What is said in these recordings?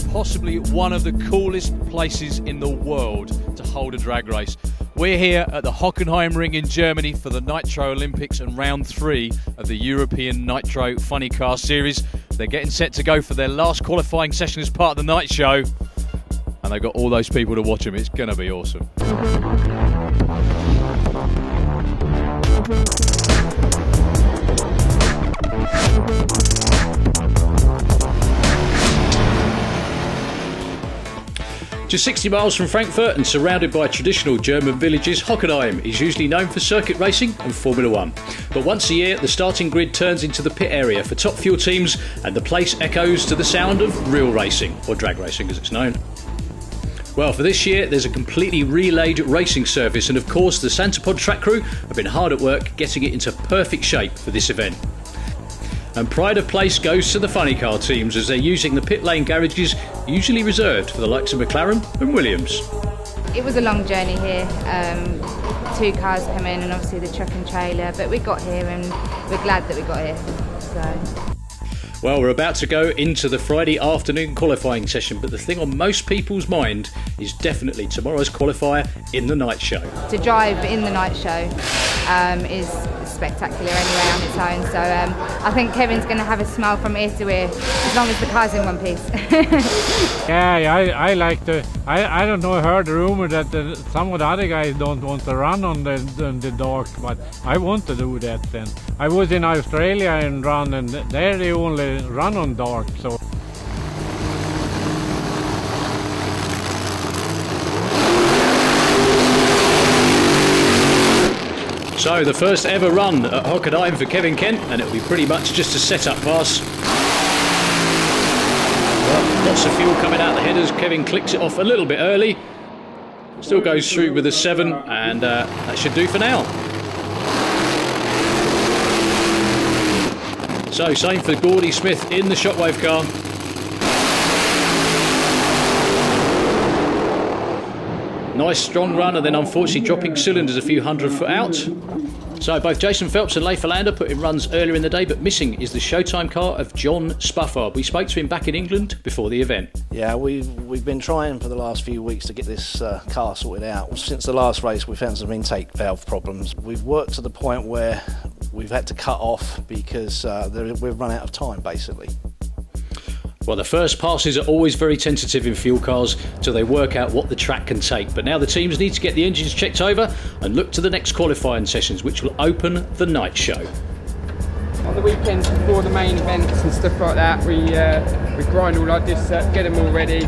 possibly one of the coolest places in the world to hold a drag race. We're here at the Hockenheim Ring in Germany for the NitrOlympX and round 3 of the European Nitro Funny Car Series. They're getting set to go for their last qualifying session as part of the night show. And they've got all those people to watch them. It's going to be awesome. Just 60 miles from Frankfurt and surrounded by traditional German villages, Hockenheim is usually known for circuit racing and Formula 1. But once a year, the starting grid turns into the pit area for top fuel teams and the place echoes to the sound of real racing, or drag racing as it's known. Well, for this year, there's a completely relayed racing surface, and of course the Santapod track crew have been hard at work getting it into perfect shape for this event. And pride of place goes to the funny car teams as they're using the pit lane garages usually reserved for the likes of McLaren and Williams. It was a long journey here. 2 cars come in and obviously the truck and trailer, but we got here and we're glad that we got here. So. Well, we're about to go into the Friday afternoon qualifying session, but the thing on most people's mind is definitely tomorrow's qualifier in the night show. To drive in the night show is spectacular anyway on its own, so I think Kevin's going to have a smile from ear to ear as long as the car's in one piece. Yeah, I like I don't know, I heard the rumor that some of the other guys don't want to run on the dark, but I want to do that then. I was in Australia and run, and there they only run on dark, so. So the first ever run at Hockenheim for Kevin Kent, and it'll be pretty much just a set-up pass. Well, lots of fuel coming out the headers. Kevin clicks it off a little bit early. Still goes through with a 7, and that should do for now. So same for Gordy Smith in the Shockwave car. Nice strong run, and then unfortunately dropping cylinders a few 100 foot out. So both Jason Phelps and Leif Olander put in runs earlier in the day, but missing is the Showtime car of John Spuffard. We spoke to him back in England before the event. Yeah, we've been trying for the last few weeks to get this car sorted out. Since the last race, we found some intake valve problems. We've worked to the point where we've had to cut off because we've run out of time, basically. Well, the first passes are always very tentative in fuel cars till they work out what the track can take. But now the teams need to get the engines checked over and look to the next qualifying sessions, which will open the night show. On the weekends before the main events and stuff like that, we grind all our discs up, get them all ready,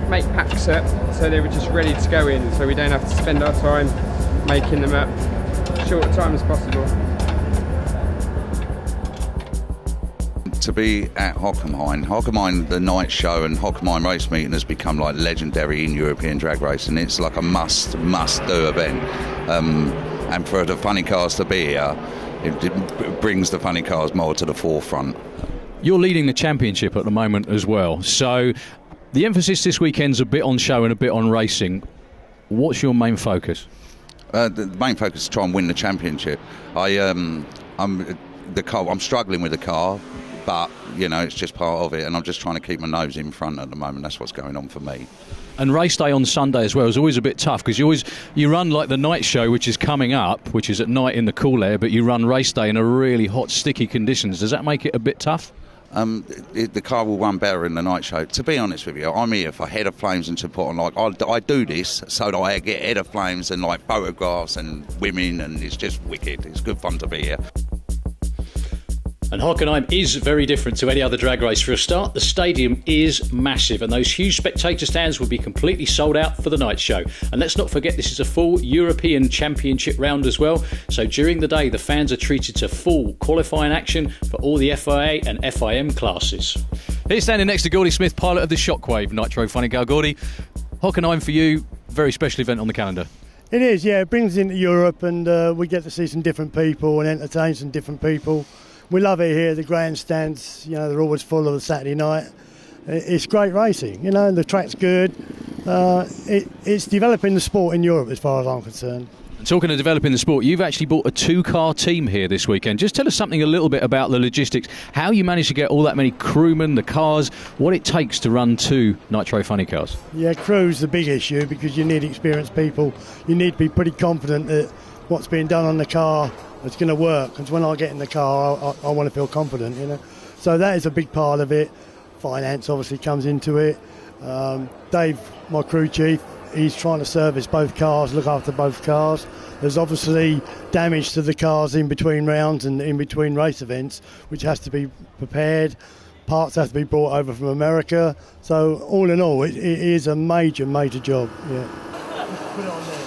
make packs up so they were just ready to go in, so we don't have to spend our time making them up short time as possible. To be at Hockenheim, the night show and Hockenheim race meeting has become like legendary in European drag racing. It's like a must do event, and for the funny cars to be here, it brings the funny cars more to the forefront. You're leading the championship at the moment as well, so the emphasis this weekend's a bit on show and a bit on racing. What's your main focus? The main focus is to try and win the championship. I'm struggling with the car, but you know, it's just part of it, and I'm just trying to keep my nose in front at the moment. That's what's going on for me. And race day on Sunday as well is always a bit tough, because you run like the night show, which is coming up, which is at night in the cool air, but you run race day in a really hot, sticky conditions. Does that make it a bit tough? The car will run better in the night show. To be honest with you, I'm here for head of flames and to put on, like, I do this so that I get head of flames and like photographs and women, and it's just wicked. It's good fun to be here. And Hockenheim is very different to any other drag race. For a start, the stadium is massive, and those huge spectator stands will be completely sold out for the night show. And let's not forget, this is a full European Championship round as well. So during the day, the fans are treated to full qualifying action for all the FIA and FIM classes. Here's standing next to Gordy Smith, pilot of the Shockwave Nitro Funny Car. Gordy, Hockenheim for you, very special event on the calendar. It is, yeah. It brings us into Europe, and we get to see some different people and entertain some different people. We love it here. The grandstands, you know, they're always full of a Saturday night. It's great racing, the track's good. It's developing the sport in Europe as far as I'm concerned. Talking of developing the sport, you've actually bought a 2-car team here this weekend. Just tell us something a little bit about the logistics, how you managed to get all that many crewmen, the cars, what it takes to run 2 Nitro Funny Cars. Yeah, crew's the big issue because you need experienced people. You need to be pretty confident that what's being done on the car is going to work. Because when I get in the car, I want to feel confident, you know. So that is a big part of it. Finance obviously comes into it. Dave, my crew chief, he's trying to service both cars, look after both cars. There's obviously damage to the cars in between rounds and in between race events, which has to be prepared. Parts have to be brought over from America. So all in all, it is a major, major job. Yeah. Put it on there.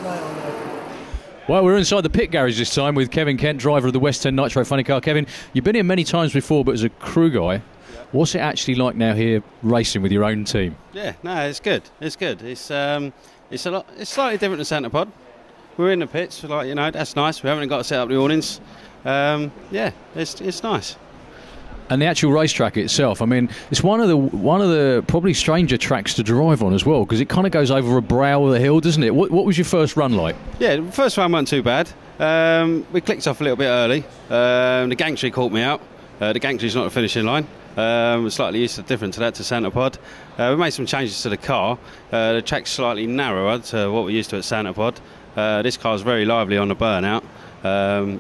Right on there. Well, we're inside the pit garage this time with Kevin Kent, driver of the West 10 Nitro Funny Car. Kevin, you've been here many times before, but as a crew guy, what's it actually like now here racing with your own team? Yeah, no, it's good. It's good. It's a lot. It's slightly different to Centre Pod. We're in the pits, like, you know, that's nice. We haven't got to set up the awnings. Yeah, it's nice. And the actual racetrack itself, I mean, it's one of the probably stranger tracks to drive on as well, because it kind of goes over a brow of the hill, doesn't it? What was your first run like? Yeah, the first run wasn't too bad. We clicked off a little bit early. The gantry caught me out. The gantry's not a finishing line. We're slightly used to different to that to Centre Pod. We made some changes to the car. The track's slightly narrower to what we're used to at Centre Pod. This car's very lively on the burnout.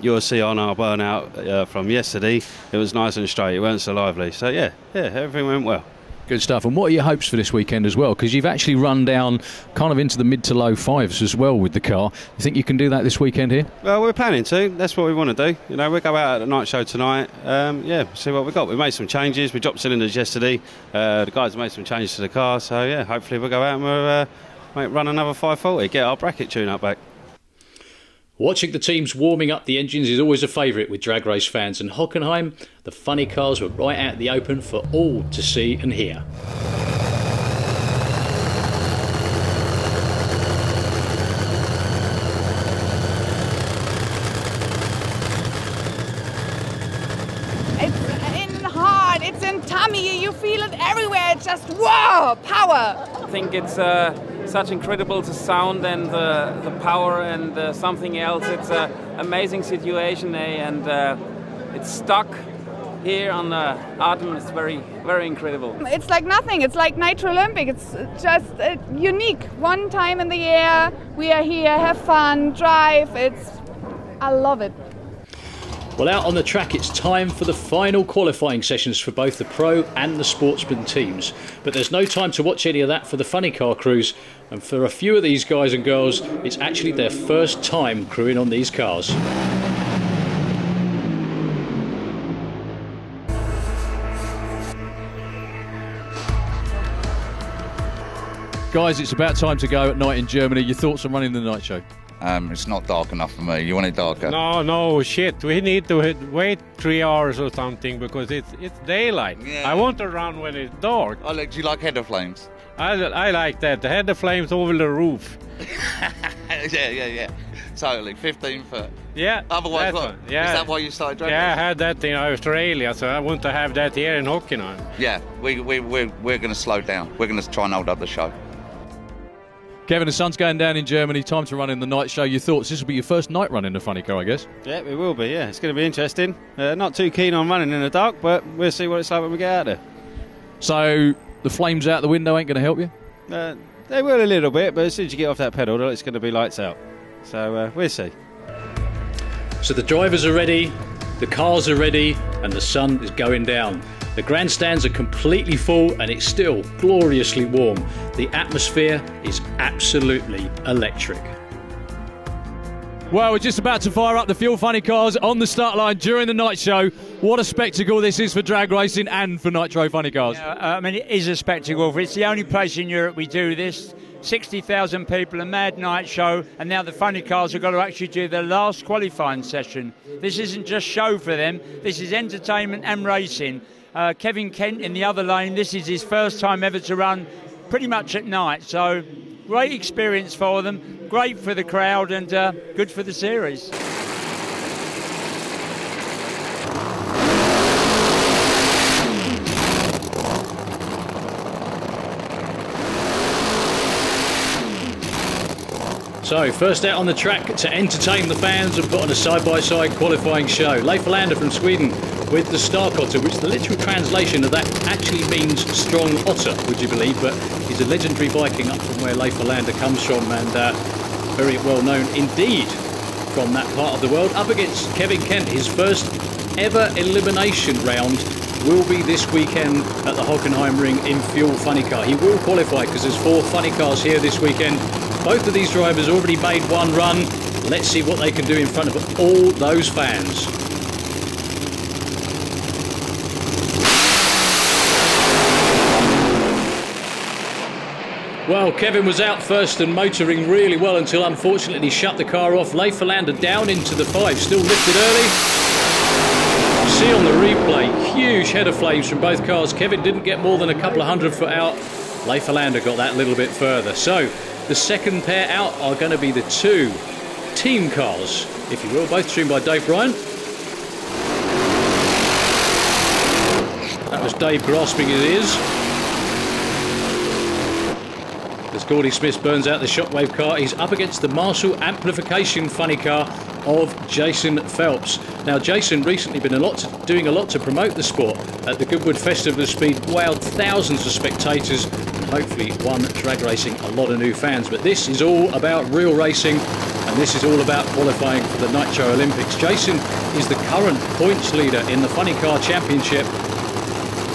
You'll see on our burnout from yesterday, it was nice and straight. It weren't so lively. So yeah, everything went well. Good stuff. And what are your hopes for this weekend as well? Because you've actually run down kind of into the mid to low 5s as well with the car. You think you can do that this weekend here? Well, we're planning to. That's what we want to do. You know, we'll go out at the night show tonight. See what we've got. We made some changes. We dropped cylinders yesterday. The guys made some changes to the car. So yeah, hopefully we'll go out and we'll run another 540, get our bracket tune-up back. Watching the teams warming up the engines is always a favourite with drag race fans, and Hockenheim, the funny cars were right out in the open for all to see and hear. It's in heart, it's in tummy, you feel it everywhere, it's just wow, power! I think it's such incredible the sound and the power and something else. It's an amazing situation, and it's stuck here on the Atem. It's very, very incredible. It's like nothing. It's like NitrOlympX. It's just unique. One time in the year, we are here, have fun, drive. I love it. Well, out on the track, it's time for the final qualifying sessions for both the pro and the sportsman teams. But there's no time to watch any of that for the funny car crews. And for a few of these guys and girls, it's actually their first time crewing on these cars. Guys, it's about time to go at night in Germany. Your thoughts on running the night show? It's not dark enough for me. You want it darker? No, shit. We need to wait 3 hours or something because it's daylight. Yeah. I want to run when it's dark. Do you like header flames? I like that. The header flames over the roof. Yeah. Totally. 15 foot. Yeah. Otherwise, what? Yeah. Is that why you started drag Yeah, racing? I had that in Australia, so I want to have that here in Hockenheim. Yeah, we're going to slow down. We're going to try and hold up the show. Kevin, the sun's going down in Germany. Time to run in the night show. Your thoughts? This will be your first night run in the funny car, I guess. Yeah, it will be. Yeah, it's going to be interesting. Not too keen on running in the dark, but we'll see what it's like when we get out there. So the flames out the window ain't going to help you? They will a little bit, but as soon as you get off that pedal, it's going to be lights out. So we'll see. So the drivers are ready, the cars are ready, and the sun is going down. The grandstands are completely full and it's still gloriously warm. The atmosphere is absolutely electric. Well, we're just about to fire up the Fuel Funny cars on the start line during the night show. What a spectacle this is for drag racing and for Nitro Funny cars. I mean, it is a spectacle. It's the only place in Europe we do this. 60,000 people, a mad night show, and now the funny cars have got to actually do their last qualifying session. This isn't just show for them, this is entertainment and racing. Kevin Kent in the other lane, this is his first time ever to run pretty much at night, so great experience for them, great for the crowd, and good for the series. So, first out on the track to entertain the fans and put on a side-by-side qualifying show. Leif Olander from Sweden with the Starkotter, which the literal translation of that actually means strong otter, would you believe? But he's a legendary Viking up from where Leif Olander comes from, and very well known indeed from that part of the world. Up against Kevin Kent, his first ever elimination round will be this weekend at the Hockenheim Ring in Fuel Funny Car. He will qualify because there's 4 funny cars here this weekend. Both of these drivers already made one run. Let's see what they can do in front of all those fans. Well, Kevin was out first and motoring really well until unfortunately shut the car off. Leif Olander down into the 5, still lifted early. See on the replay, huge head of flames from both cars. Kevin didn't get more than a couple of 100 foot out. Leif Olander got that little bit further. So the second pair out are going to be the 2 team cars, if you will, both tuned by Dave Bryant. That was Dave grasping his ears as Gordy Smith burns out the Shockwave car. He's up against the Marshall amplification funny car of Jason Phelps. Now, Jason recently been doing a lot to promote the sport at the Goodwood Festival of Speed, wowed thousands of spectators and hopefully won drag racing a lot of new fans. But this is all about real racing, and this is all about qualifying for the NitrOlympX. Jason is the current points leader in the Funny Car Championship,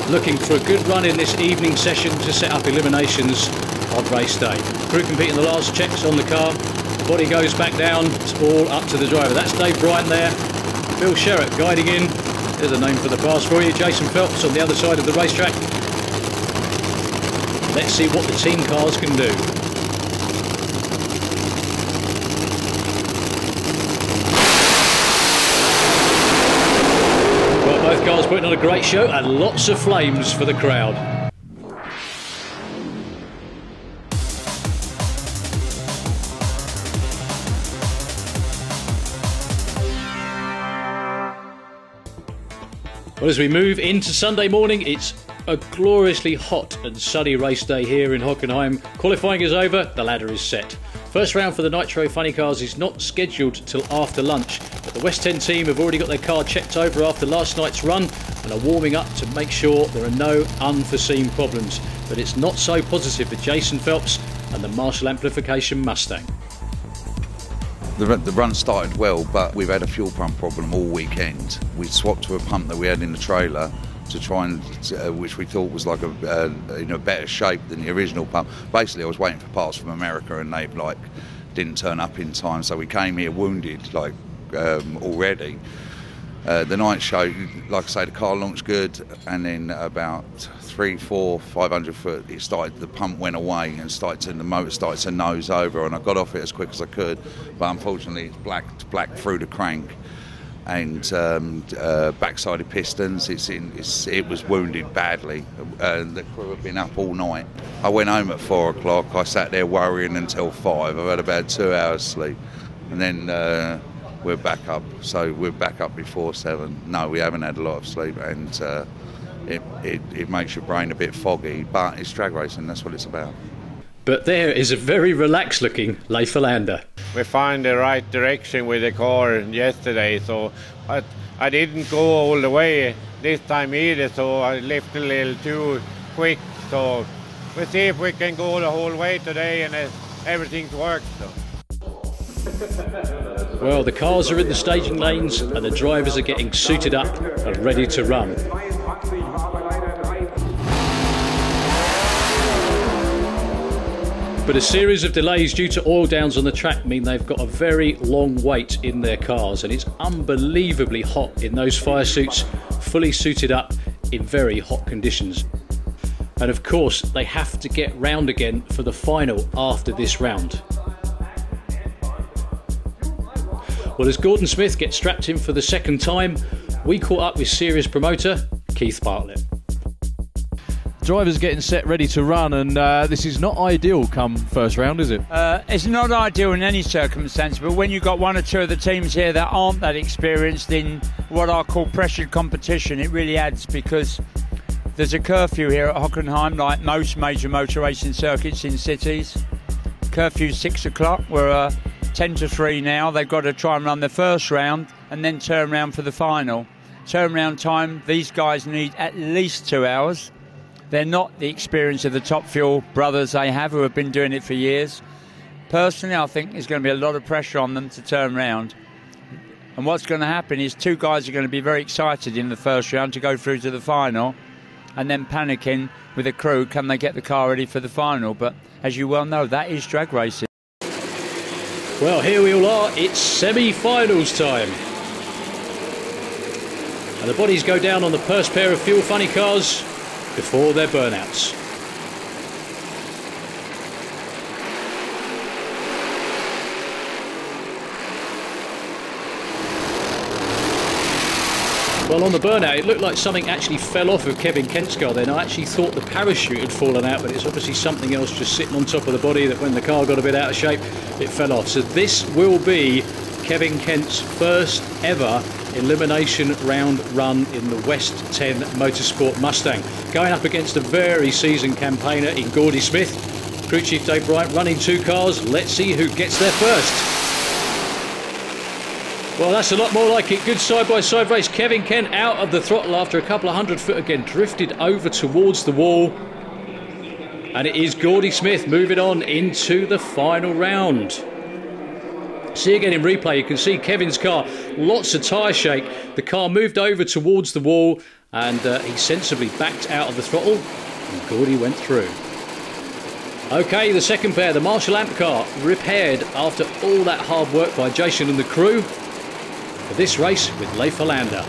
looking for a good run in this evening session to set up eliminations on race day. Crew completing the last checks on the car. Body goes back down. It's all up to the driver. That's Dave Bryant there. Bill Sherratt guiding in. There's a name for the pass for you. Jason Phelps on the other side of the racetrack. Let's see what the team cars can do. Well, both cars putting on a great show and lots of flames for the crowd. Well, as we move into Sunday morning, it's a gloriously hot and sunny race day here in Hockenheim. Qualifying is over, the ladder is set. First round for the Nitro Funny Cars is not scheduled till after lunch, but the West End team have already got their car checked over after last night's run and are warming up to make sure there are no unforeseen problems. But it's not so positive for Jason Phelps and the Marshall amplification Mustang. The run started well, but we've had a fuel pump problem all weekend. We swapped to a pump that we had in the trailer to try and, which we thought was like in a better shape than the original pump. Basically, I was waiting for parts from America, and they didn't turn up in time, so we came here wounded already. The night show, like I say, the car launched good, and then about 300, 400, 500 foot, the pump went away and the motor started to nose over, and I got off it as quick as I could, but unfortunately it's black through the crank and backside of pistons. It was wounded badly. The crew have been up all night. I went home at 4 o'clock. I sat there worrying until 5. I've had about 2 hours sleep, and then we're back up. So we're back up before 7. No, we haven't had a lot of sleep, and it makes your brain a bit foggy, but it's drag racing, that's what it's about. But there is a very relaxed looking Leif Olander. We found the right direction with the car yesterday, so I didn't go all the way this time either, so I left a little too quick. So we'll see if we can go the whole way today and everything's worked. So. Well, the cars are in the staging lanes and the drivers are getting suited up and ready to run. But a series of delays due to oil downs on the track mean they've got a very long wait in their cars, and it's unbelievably hot in those fire suits, fully suited up in very hot conditions. And of course, they have to get round again for the final after this round. Well, as Gordon Smith gets strapped in for the second time, we caught up with series promoter Keith Bartlett. Drivers getting set ready to run, and this is not ideal come first round, is it? It's not ideal in any circumstance, but when you've got one or two of the teams here that aren't that experienced in what I call pressured competition, it really adds, because there's a curfew here at Hockenheim, like most major motor racing circuits in cities. curfew 6 o'clock. We're 10 to 3 now. They've got to try and run the first round and then turn around for the final. Turnaround time, these guys need at least 2 hours. They're not the experience of the Top Fuel brothers they have, who have been doing it for years. Personally, I think there's going to be a lot of pressure on them to turn around. And what's going to happen is 2 guys are going to be very excited in the first round to go through to the final, and then panicking with the crew, can they get the car ready for the final? But as you well know, that is drag racing. Well, here we all are. It's semi-finals time. And the bodies go down on the first pair of fuel funny cars before their burnouts. Well, on the burnout, it looked like something actually fell off of Kevin Kent's car then. I actually thought the parachute had fallen out, but it's obviously something else just sitting on top of the body that when the car got a bit out of shape, it fell off. So this will be Kevin Kent's first ever elimination round run in the West 10 Motorsport Mustang. Going up against a very seasoned campaigner in Gordy Smith. Crew Chief Dave Bryant running 2 cars. Let's see who gets there first. Well, that's a lot more like it. Good side-by-side race. Kevin Kent out of the throttle after a couple of 100 foot again, drifted over towards the wall. And it is Gordy Smith moving on into the final round. See again in replay, you can see Kevin's car, lots of tyre shake. The car moved over towards the wall and he sensibly backed out of the throttle and Gordy went through. Okay, the second pair, the Marshall Amp car, repaired after all that hard work by Jason and the crew. For this race with Leif Hollander.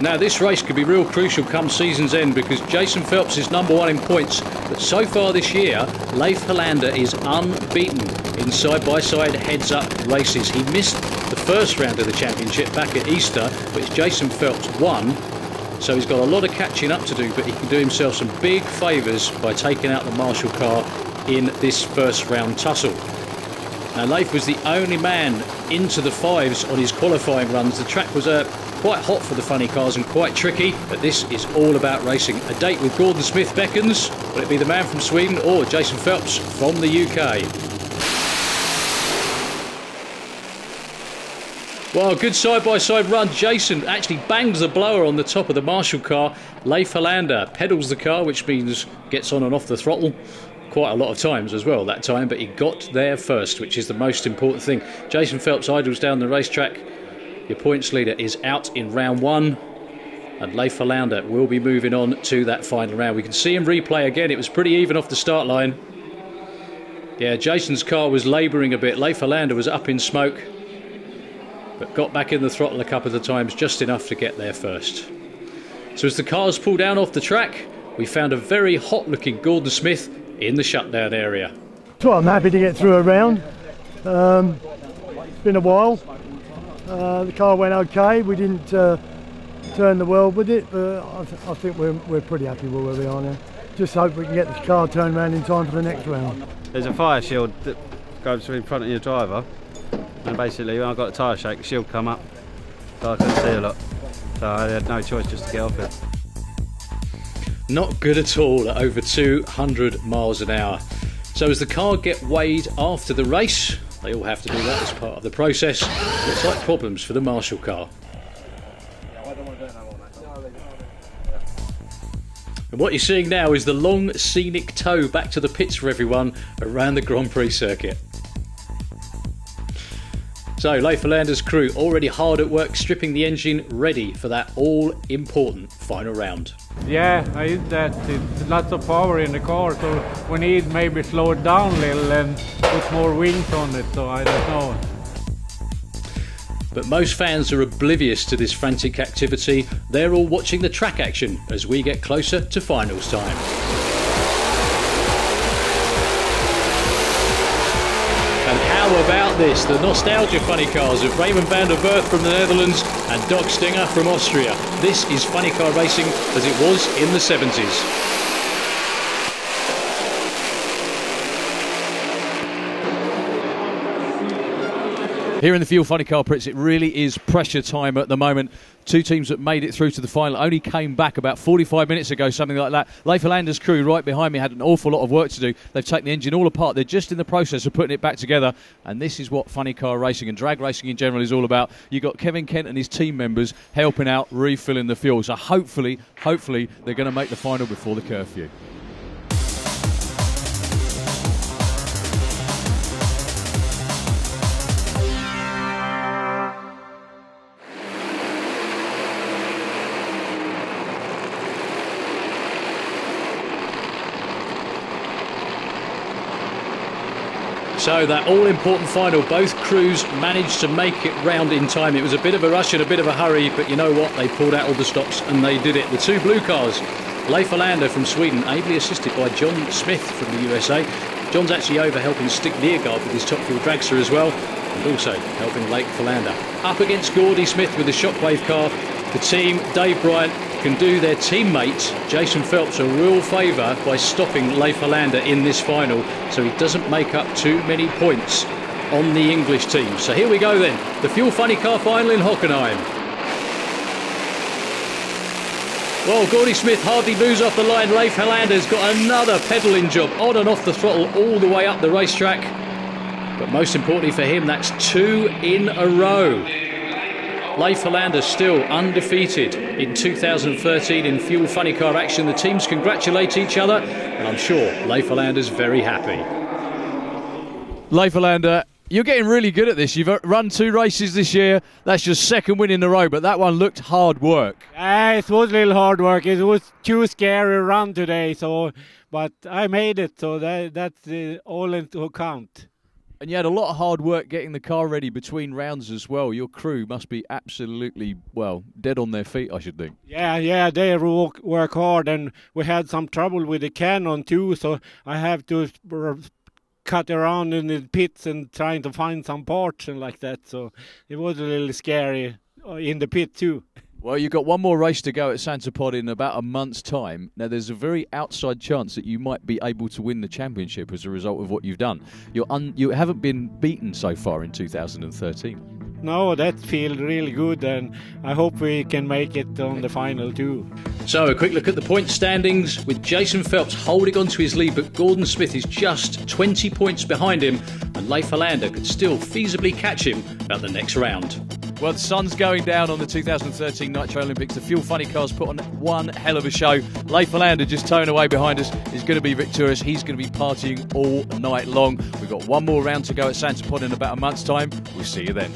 Now this race could be real crucial come season's end because Jason Phelps is #1 in points, but so far this year Leif Hollander is unbeaten in side-by-side heads-up races. He missed the first round of the championship back at Easter, which Jason Phelps won. So he's got a lot of catching up to do, but he can do himself some big favours by taking out the Marshall car in this first round tussle. Now Leif was the only man into the 5s on his qualifying runs. The track was quite hot for the funny cars and quite tricky, but this is all about racing. A date with Gordon Smith beckons. Will it be the man from Sweden or Jason Phelps from the UK? Well, good side-by-side run. Jason actually bangs the blower on the top of the Marshall car. Leif Hollander pedals the car, which means gets on and off the throttle quite a lot of times as well that time, but he got there first, which is the most important thing. Jason Phelps idles down the racetrack. Your points leader is out in round 1, and Leif Hollander will be moving on to that final round. We can see him replay again. It was pretty even off the start line. Yeah, Jason's car was labouring a bit. Leif Hollander was up in smoke, but got back in the throttle a couple of times, just enough to get there first. So as the cars pull down off the track, we found a very hot-looking Gordon Smith in the shutdown area. So I'm happy to get through a round. It's been a while. The car went okay. We didn't turn the world with it, but I think we're pretty happy with where we are now. Just hope we can get the car turned around in time for the next round. There's a fire shield that goes in front of your driver, and basically when I got the tyre shake, the shield come up, so I couldn't see a lot. So I had no choice just to get off it. Not good at all at over 200 miles an hour. So as the car get weighed after the race, they all have to do that as part of the process. Looks like problems for the Marshall car. And what you're seeing now is the long scenic tow back to the pits for everyone around the Grand Prix circuit. So Leif Hollander's crew already hard at work stripping the engine ready for that all-important final round. Yeah, I did that. It's lots of power in the car, so we need maybe slow it down a little and put more wings on it, so I don't know. But most fans are oblivious to this frantic activity. They're all watching the track action as we get closer to finals time. And how about this? The nostalgia funny cars of Raymond van der Werf from the Netherlands and Doc Stinger from Austria. This is funny car racing as it was in the 70s. Here in the Fuel Funny Car Pits, it really is pressure time at the moment. Two teams that made it through to the final only came back about 45 minutes ago, something like that. Leif Holander's crew right behind me had an awful lot of work to do. They've taken the engine all apart. They're just in the process of putting it back together. And this is what funny car racing and drag racing in general is all about. You've got Kevin Kent and his team members helping out, refilling the fuel. So hopefully they're going to make the final before the curfew. So that all-important final, both crews managed to make it round in time. It was a bit of a rush and a bit of a hurry, but you know what? They pulled out all the stops and they did it. The two blue cars, Leif Hollander from Sweden, ably assisted by John Smith from the USA. John's actually over helping Stick Neergaard with his Top Fuel dragster as well, and also helping Leif Hollander. Up against Gordy Smith with the Shockwave car. The team, Dave Bryant, can do their teammate Jason Phelps a real favour by stopping Leif Hollander in this final, so he doesn't make up too many points on the English team. So here we go then, the Fuel Funny Car final in Hockenheim. Well, Gordy Smith hardly moves off the line. Leif Hollander's got another pedalling job on and off the throttle all the way up the racetrack. But most importantly for him, that's 2 in a row. Leif Hollander still undefeated in 2013 in Fuel Funny Car action. The teams congratulate each other, and I'm sure Leif Hollander's very happy. Leif Hollander, you're getting really good at this. You've run 2 races this year. That's your second win in a row, but that one looked hard work. It was a little hard work. It was too scary run today, but I made it, so that's all into account. And you had a lot of hard work getting the car ready between rounds as well. Your crew must be absolutely, well, dead on their feet, I should think. Yeah, they work hard, and we had some trouble with the cannon too, so I have to cut around in the pits and trying to find some parts and like that, so it was a little scary in the pit too. Well, you've got one more race to go at Santa Pod in about a month's time. Now, there's a very outside chance that you might be able to win the championship as a result of what you've done. You haven't been beaten so far in 2013. No, that feels really good, and I hope we can make it on the final too. So a quick look at the point standings, with Jason Phelps holding on to his lead, but Gordon Smith is just 20 points behind him, and Leif Hollander could still feasibly catch him at the next round. Well, the sun's going down on the 2013 NitrOlympX. The Fuel Funny Cars put on one hell of a show. Leif Hollander just towing away behind us is going to be victorious. He's going to be partying all night long. We've got one more round to go at Santa Pod in about a month's time. We'll see you then.